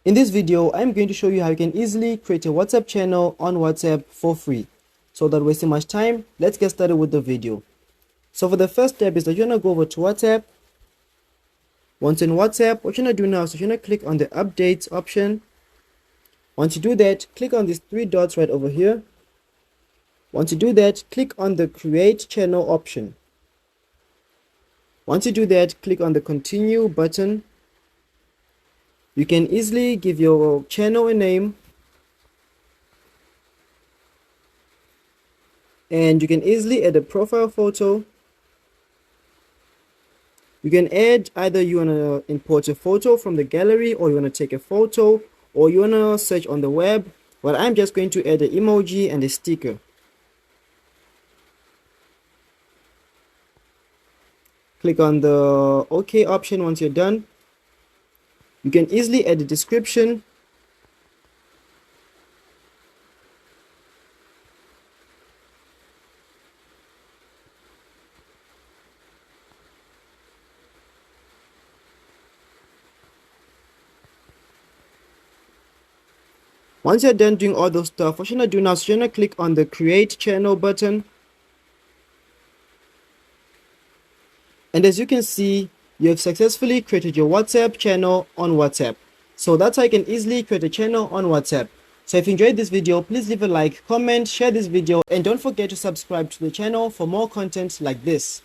In this video, I'm going to show you how you can easily create a WhatsApp channel on WhatsApp for free. So without wasting much time, let's get started with the video. So for the first step is that you're going to go over to WhatsApp. Once in WhatsApp, what you're going to do now is you're going to click on the updates option. Once you do that, click on these three dots right over here. Once you do that, click on the create channel option. Once you do that, click on the continue button. You can easily give your channel a name, and you can easily add a profile photo. You can add either you want to import a photo from the gallery, or you want to take a photo, or you want to search on the web. Well, I'm just going to add an emoji and a sticker. Click on the OK option once you're done. You can easily add a description. Once you're done doing all those stuff, what you're going to do now is you're going to click on the create channel button. And as you can see, you have successfully created your WhatsApp channel on WhatsApp. So that's how you can easily create a channel on WhatsApp. So if you enjoyed this video, please leave a like, comment, share this video, and don't forget to subscribe to the channel for more content like this.